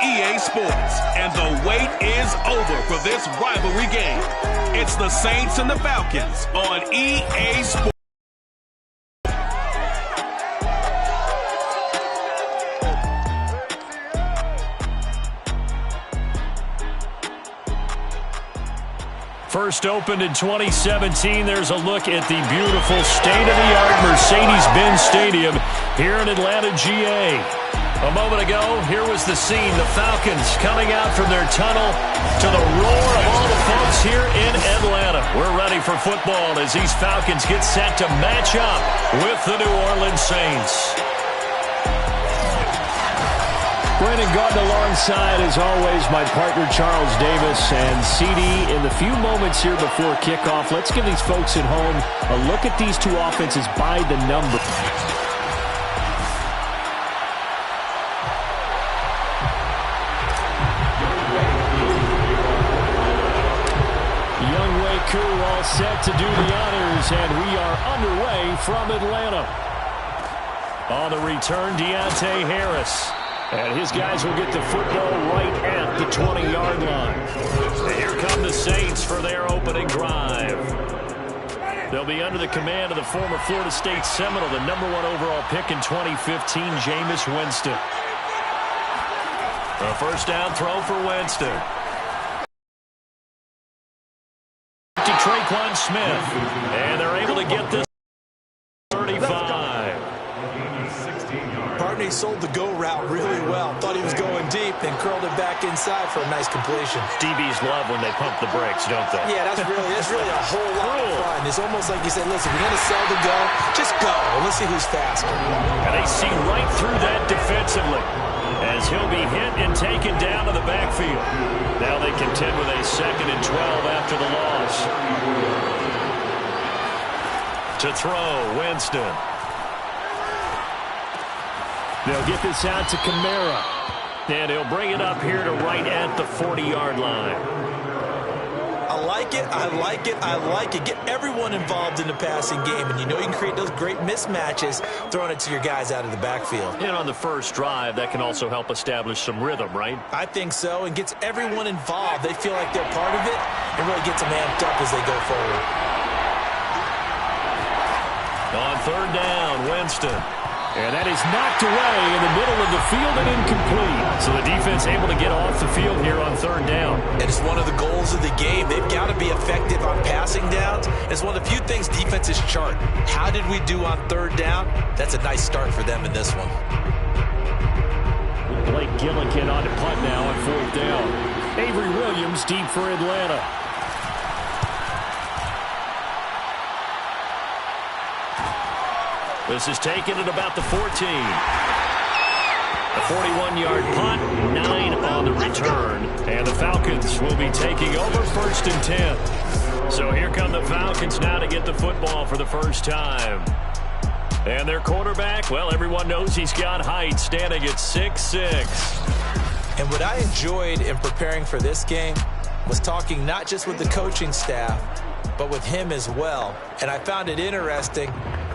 EA Sports, and the wait is over for this rivalry game. It's the Saints and the Falcons on EA Sports. First opened in 2017, there's a look at the beautiful state-of-the-art Mercedes-Benz Stadium here in Atlanta, GA. A moment ago, here was the scene. The Falcons coming out from their tunnel to the roar of all the folks here in Atlanta. We're ready for football as these Falcons get set to match up with the New Orleans Saints. Brandon Gordon alongside, as always, my partner Charles Davis. And CD, in the few moments here before kickoff, let's give these folks at home a look at these two offenses by the number. Younghoe Koo all set to do the honors, and we are underway from Atlanta. On the return, Deontay Harris. And his guys will get the football right at the 20-yard line. And here come the Saints for their opening drive. They'll be under the command of the former Florida State Seminole, the #1 overall pick in 2015, Jameis Winston. A first down throw for Winston. To Traquan Smith. And they're able to get this 35. He sold the go route really well. Thought he was going deep, then curled it back inside for a nice completion. DBs love when they pump the brakes, don't they? Yeah, that's really a whole lot of fun. It's almost like you said, listen, we're going to sell the go. Just go, and let's see who's faster. And they see right through that defensively as he'll be hit and taken down to the backfield. Now they contend with a 2nd and 12 after the loss. To throw, Winston. They'll get this out to Kamara. And he'll bring it up here to right at the 40-yard line. I like it, I like it, I like it. Get everyone involved in the passing game, and you know you can create those great mismatches throwing it to your guys out of the backfield. And on the first drive, that can also help establish some rhythm, right? I think so, and gets everyone involved. They feel like they're part of it, and really gets them amped up as they go forward. On 3rd down, Winston. And that is knocked away in the middle of the field and incomplete. So the defense able to get off the field here on 3rd down. And it's one of the goals of the game. They've got to be effective on passing downs. It's one of the few things defenses chart. How did we do on 3rd down? That's a nice start for them in this one. Blake Gillikin on to punt now on 4th down. Avery Williams deep for Atlanta. This is taken at about the 14. A 41-yard punt, 9 on the return. And the Falcons will be taking over 1st and 10. So here come the Falcons now to get the football for the first time. And their quarterback, well, everyone knows he's got height, standing at 6'6". And what I enjoyed in preparing for this game was talking not just with the coaching staff, but with him as well. And I found it interesting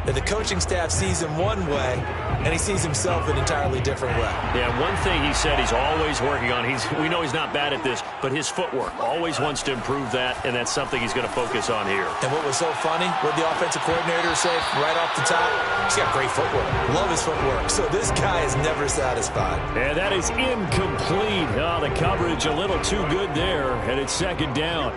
that the coaching staff sees him one way, and he sees himself an entirely different way. Yeah, one thing he said he's always working on, we know he's not bad at this, but his footwork, always wants to improve that, and that's something he's going to focus on here. And what was so funny, what the offensive coordinator said right off the top, he's got great footwork. Love his footwork. So this guy is never satisfied. And that is incomplete. Oh, the coverage a little too good there, and it's 2nd down.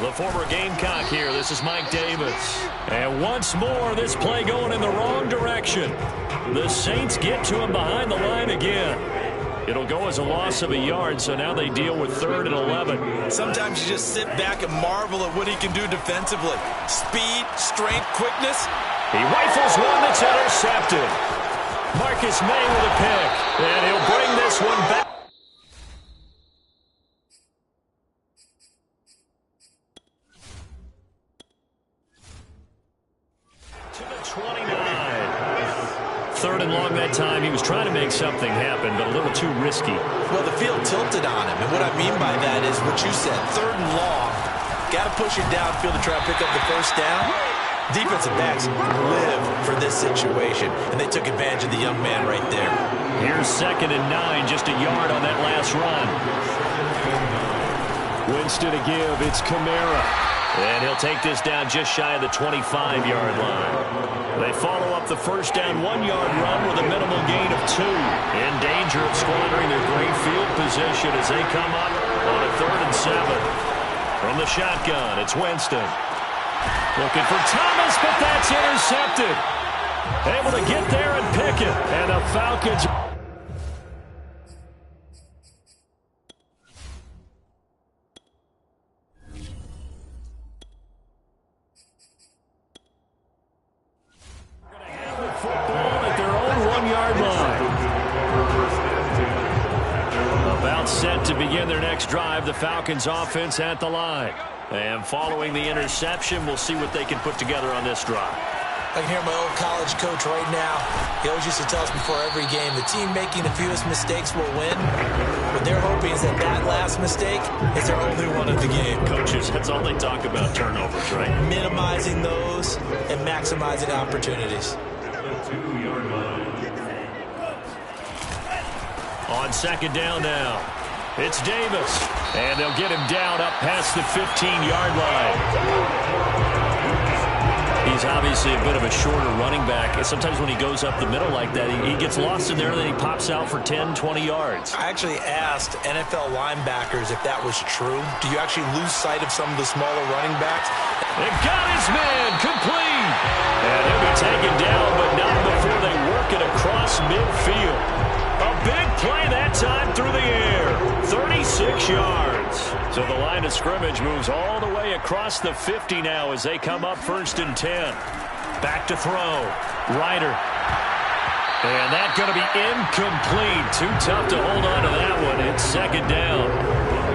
The former Gamecock here. This is Mike Davis. And once more, this play going in the wrong direction. The Saints get to him behind the line again. It'll go as a loss of a yard, so now they deal with 3rd and 11. Sometimes you just sit back and marvel at what he can do defensively. Speed, strength, quickness. He rifles one that's intercepted. Marcus May with a pick. And he'll bring this one back. To the 29. 3rd and long that time. He was trying to make something happen, but a little too risky. Well, the field tilted on him, and what I mean by that is what you said, 3rd and long. Got to push it downfield to try to pick up the first down. Defensive backs live for this situation, and they took advantage of the young man right there. Here's 2nd and 9, just a yard on that last run. Winston to give, it's Kamara. And he'll take this down just shy of the 25-yard line. They follow up the first down 1-yard run with a minimal gain of 2. In danger of squandering their great field position as they come up on a 3rd and 7. From the shotgun, it's Winston. Looking for Thomas, but that's intercepted. Able to get there and pick it. And the Falcons... football at their own 1-yard line. About set to begin their next drive. The Falcons offense at the line. And following the interception, we'll see what they can put together on this drive. I can hear my old college coach right now. He always used to tell us before every game, the team making the fewest mistakes will win. What they're hoping is that that last mistake is their only one of the game. Coaches, that's all they talk about, turnovers, right? Minimizing those and maximizing opportunities. On 2nd down now, it's Davis. And they'll get him down up past the 15-yard line. He's obviously a bit of a shorter running back. Sometimes when he goes up the middle like that, he gets lost in there, and then he pops out for 10, 20 yards. I actually asked NFL linebackers if that was true. Do you actually lose sight of some of the smaller running backs? They've got his man complete. And he'll be taken down, but not before they work it across midfield. A big play that time through the air. 36 yards. So the line of scrimmage moves all the way across the 50 now as they come up 1st and 10. Back to throw. Ryder. And that's going to be incomplete. Too tough to hold on to that one. It's 2nd down.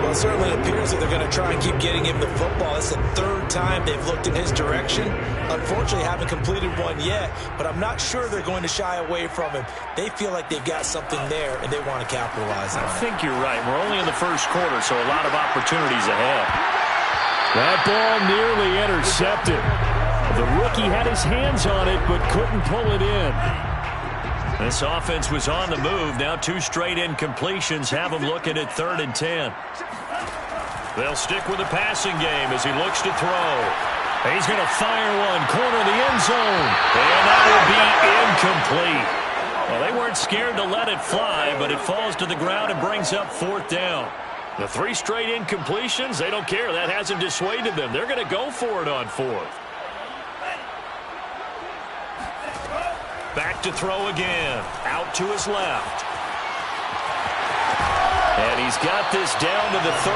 Well, it certainly appears that they're going to try and keep getting him the football. It's the 3rd time they've looked in his direction. Unfortunately, haven't completed one yet, but I'm not sure they're going to shy away from him. They feel like they've got something there, and they want to capitalize on it. I think you're right. We're only in the 1st quarter, so a lot of opportunities ahead. That ball nearly intercepted. The rookie had his hands on it, but couldn't pull it in. This offense was on the move. Now 2 straight incompletions have them looking at 3rd and 10. They'll stick with the passing game as he looks to throw. He's going to fire one, corner of the end zone. And that will be incomplete. Well, they weren't scared to let it fly, but it falls to the ground and brings up 4th down. The 3 straight incompletions, they don't care. That hasn't dissuaded them. They're going to go for it on 4th. Back to throw again. Out to his left. And he's got this down to the 35.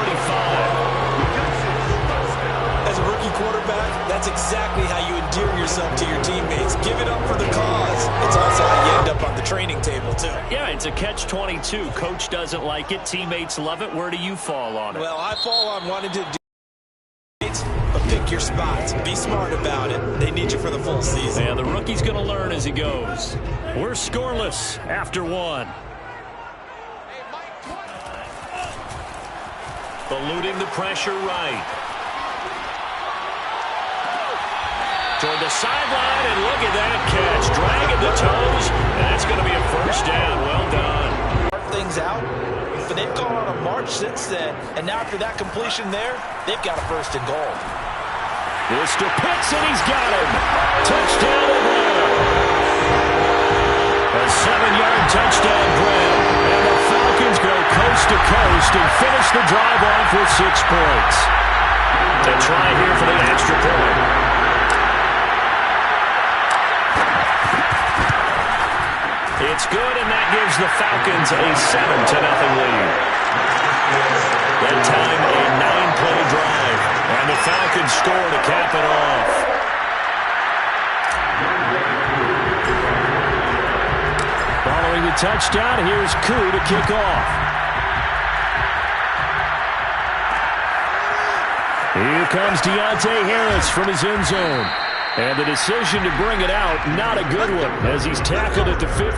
As a rookie quarterback, that's exactly how you endear yourself to your teammates. Give it up for the cause. It's also how you end up on the training table, too. Yeah, it's a catch-22. Coach doesn't like it. Teammates love it. Where do you fall on it? Well, I fall on wanting to do it, but pick your spots. Be smart about it. They need you for the full season. Yeah, the rookie's going to learn as he goes. We're scoreless after 1. Eluding the pressure right. Toward the sideline, and look at that catch. Dragging the toes, and that's going to be a 1st down. Well done. Things out, but they've gone on a march since then, and now after that completion there, they've got a 1st and goal. This to Pitts, and he's got him. Touchdown Atlanta. A 7-yard touchdown grab. And the Falcons go coast to coast and finish the drive off with 6 points. To try here for the extra point. It's good, and that gives the Falcons a 7-0 lead. That time, a 9-play drive. And the Falcons score to cap it off. Following the touchdown, here's Koo to kick off. Here comes Deontay Harris from his end zone. And the decision to bring it out, not a good one, as he's tackled at the 15.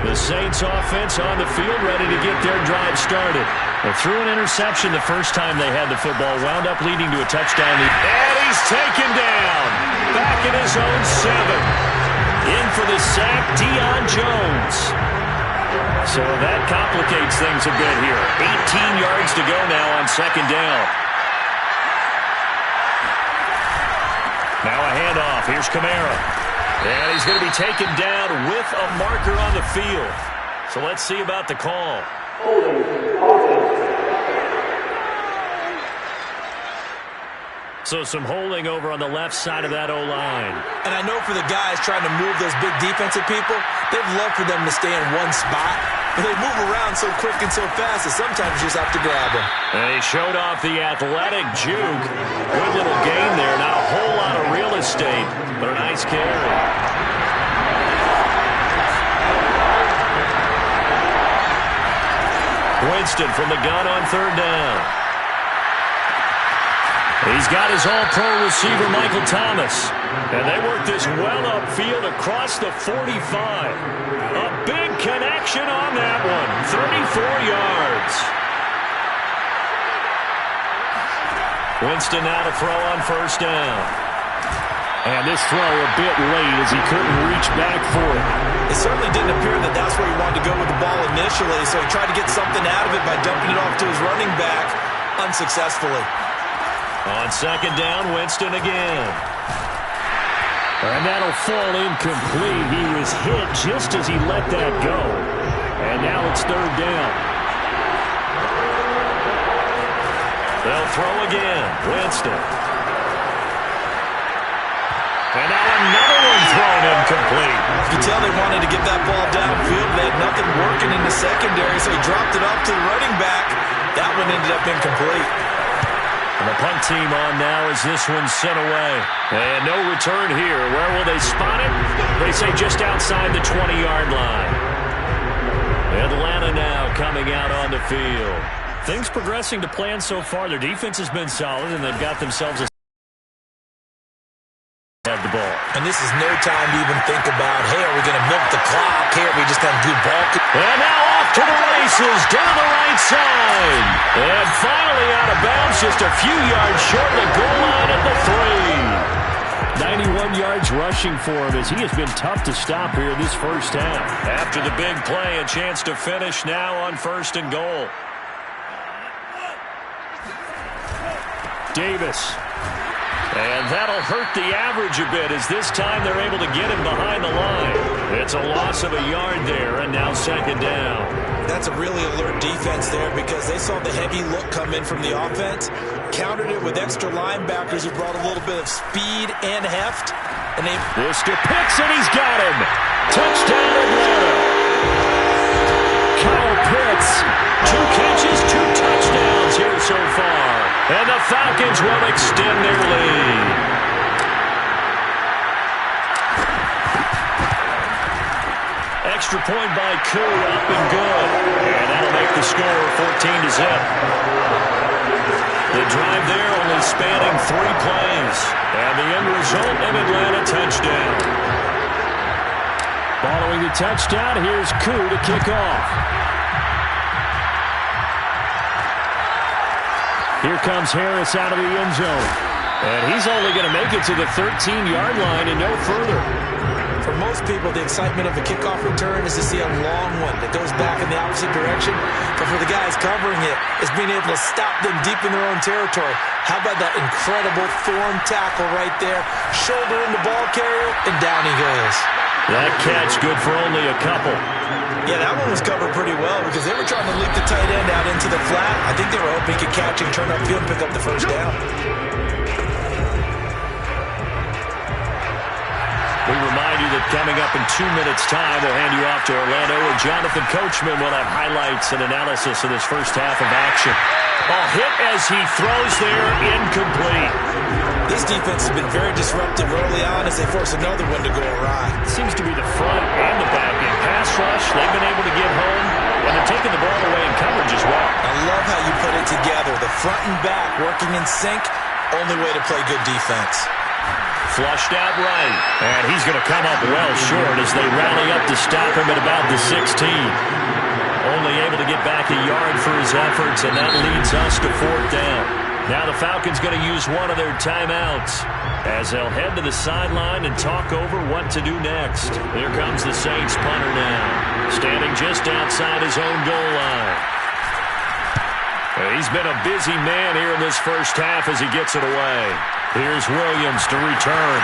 The Saints offense on the field, ready to get their drive started. They threw an interception the first time they had the football, wound up leading to a touchdown. And he's taken down. Back in his own 7. In for the sack, Deion Jones. So that complicates things a bit here. 18 yards to go now on second down. Now a handoff. Here's Kamara. And he's going to be taken down with a marker on the field. So let's see about the call. So some holding over on the left side of that O-line. And I know for the guys trying to move those big defensive people, they'd love for them to stay in one spot. But they move around so quick and so fast that sometimes you just have to grab them. And he showed off the athletic juke. Good little gain there. Not a whole lot of real estate, but a nice carry. Winston from the gun on third down. He's got his all-pro receiver, Michael Thomas. And they work this well upfield across the 45. A big connection on that one. 34 yards. Winston now to throw on first down. And this throw a bit late as he couldn't reach back for it. It certainly didn't appear that that's where he wanted to go with the ball initially, so he tried to get something out of it by dumping it off to his running back unsuccessfully. On second down, Winston again. And that'll fall incomplete. He was hit just as he let that go. And now it's third down. They'll throw again. Winston. And now another one thrown incomplete. You can tell they wanted to get that ball downfield. They had nothing working in the secondary, so he dropped it off to the running back. That one ended up incomplete. And the punt team on now as this one's sent away. And no return here. Where will they spot it? They say just outside the 20-yard line. Atlanta now coming out on the field. Things progressing to plan so far. Their defense has been solid, and they've got themselves a have the ball. And this is no time to even think about, hey, are we going to milk the clock? Here, we just have good ball. And now off to the races, down the right side. And finally out of bounds, just a few yards short of the goal line at the 3. 91 yards rushing for him as he has been tough to stop here this first half. After the big play, a chance to finish now on first and goal. Davis. And that'll hurt the average a bit as this time they're able to get him behind the line. It's a loss of a yard there, and now second down. That's a really alert defense there because they saw the heavy look come in from the offense, countered it with extra linebackers who brought a little bit of speed and heft. And this to Pitts, and he's got him. Touchdown, Atlanta. Kyle Pitts, 2 catches, 2 touchdowns here so far. And the Falcons will extend their lead. Extra point by Koo, up and good. And that'll make the score 14-0. The drive there only spanning 3 plays. And the end result, an Atlanta touchdown. Following the touchdown, here's Koo to kick off. Here comes Harris out of the end zone. And he's only going to make it to the 13-yard line and no further. For most people, the excitement of a kickoff return is to see a long one that goes back in the opposite direction. But for the guys covering it, it's being able to stop them deep in their own territory. How about that incredible form tackle right there? Shoulder in the ball carrier, and down he goes. That catch good for only a couple. Yeah, that one was covered pretty well because they were trying to leak the tight end out into the flat. I think they were hoping he could catch and turn upfield and pick up the first down. We remind you that coming up in 2 minutes' time, we'll hand you off to Orlando, where Jonathan Coachman will have highlights and analysis of this first half of action. A hit as he throws there, incomplete. This defense has been very disruptive early on as they force another one to go awry. Seems to be the front and the back. In pass rush, they've been able to get home, and they're taking the ball away in coverage as well. I love how you put it together. The front and back working in sync, only way to play good defense. Flushed out right, and he's going to come up well short as they rally up to stop him at about the 16. Only able to get back a yard for his efforts, and that leads us to 4th down. Now the Falcons going to use one of their timeouts as they'll head to the sideline and talk over what to do next. Here comes the Saints punter now, standing just outside his own goal line. He's been a busy man here in this first half as he gets it away. Here's Williams to return.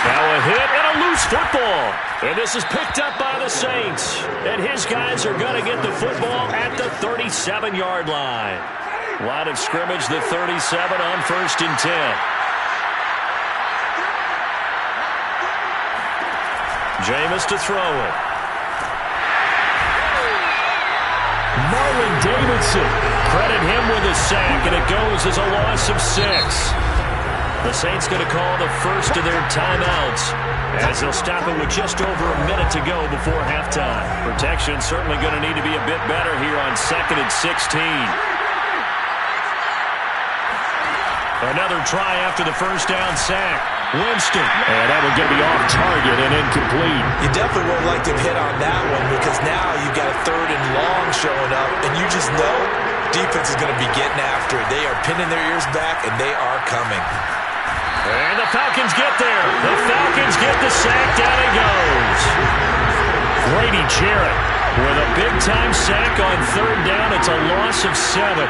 Now a hit and a loose football. And this is picked up by the Saints. And his guys are going to get the football at the 37-yard line. Line of scrimmage, the 37 on 1st and 10. Jameis to throw it. Marlon Davidson. Credit him with a sack, and it goes as a loss of 6. The Saints going to call the first of their timeouts as they'll stop it with just over a minute to go before halftime. Protection certainly going to need to be a bit better here on 2nd and 16. Another try after the first down sack. Winston. And that one going to be off target and incomplete. You definitely won't like to hit on that one because now you've got a 3rd and long showing up, and you just know defense is going to be getting after it. They are pinning their ears back, and they are coming. And the Falcons get there. The Falcons get the sack. Down it goes. Grady Jarrett with a big-time sack on 3rd down. It's a loss of 7.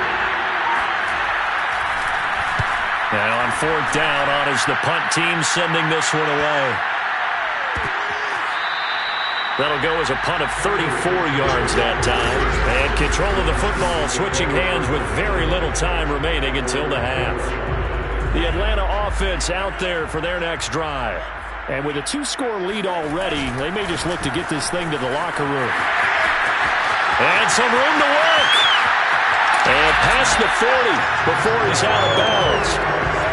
And on 4th down, on is the punt team sending this one away. That'll go as a punt of 34 yards that time. And control of the football switching hands with very little time remaining until the half. The Atlanta offense out there for their next drive. And with a 2-score lead already, they may just look to get this thing to the locker room. And some room to work. And past the 40 before he's out of bounds.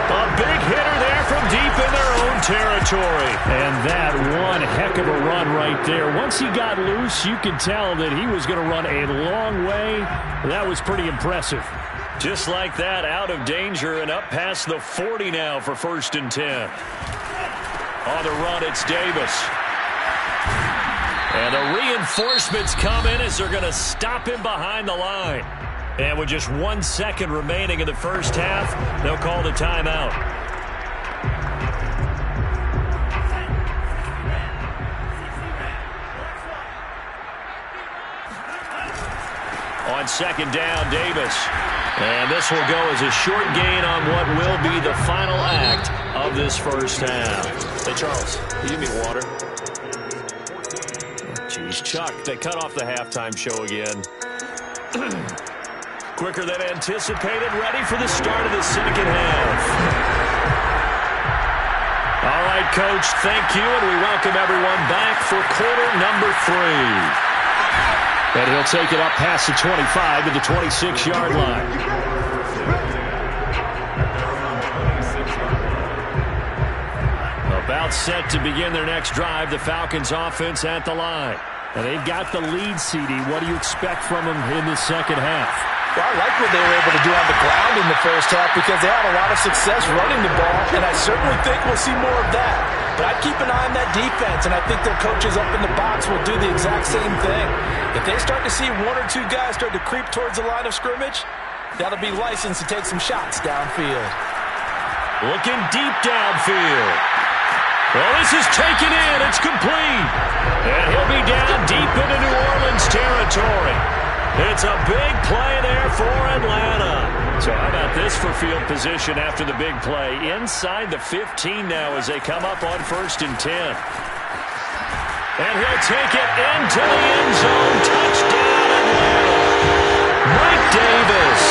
A big hitter there from deep in their own territory. And that one heck of a run right there. Once he got loose, you could tell that he was going to run a long way. That was pretty impressive. Just like that, out of danger and up past the 40 now for 1st and 10. On the run, it's Davis. And the reinforcements come in as they're going to stop him behind the line. And with just 1 second remaining in the first half, they'll call the timeout. On 2nd down, Davis. And this will go as a short gain on what will be the final act of this first half. Hey, Charles, can you give me water? Jeez, Chuck, they cut off the halftime show again. Quicker than anticipated, ready for the start of the second half. All right, Coach, thank you, and we welcome everyone back for quarter number 3. And he'll take it up past the 25 to the 26-yard line. About set to begin their next drive, the Falcons offense at the line. And they've got the lead, CD. What do you expect from them in the second half? Well, I like what they were able to do on the ground in the first half because they had a lot of success running the ball, and I certainly think we'll see more of that. But I'd keep an eye on that defense, and I think their coaches up in the box will do the exact same thing. If they start to see 1 or 2 guys start to creep towards the line of scrimmage, that'll be licensed to take some shots downfield. Looking deep downfield. Well, this is taken in. It's complete. And he'll be down deep into New Orleans territory. It's a big play there for Atlanta. So how about this for field position after the big play? Inside the 15 now as they come up on 1st and 10. And he'll take it into the end zone. Touchdown, Atlanta. Mike Davis.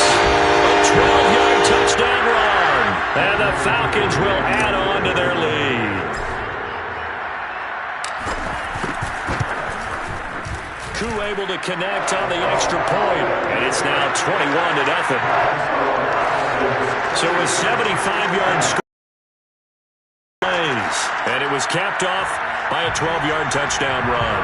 A 12-yard touchdown run. And the Falcons will add on to their lead. Koo able to connect on the extra point, and it's now 21-0. So a 75-yard score plays, and it was capped off by a 12-yard touchdown run.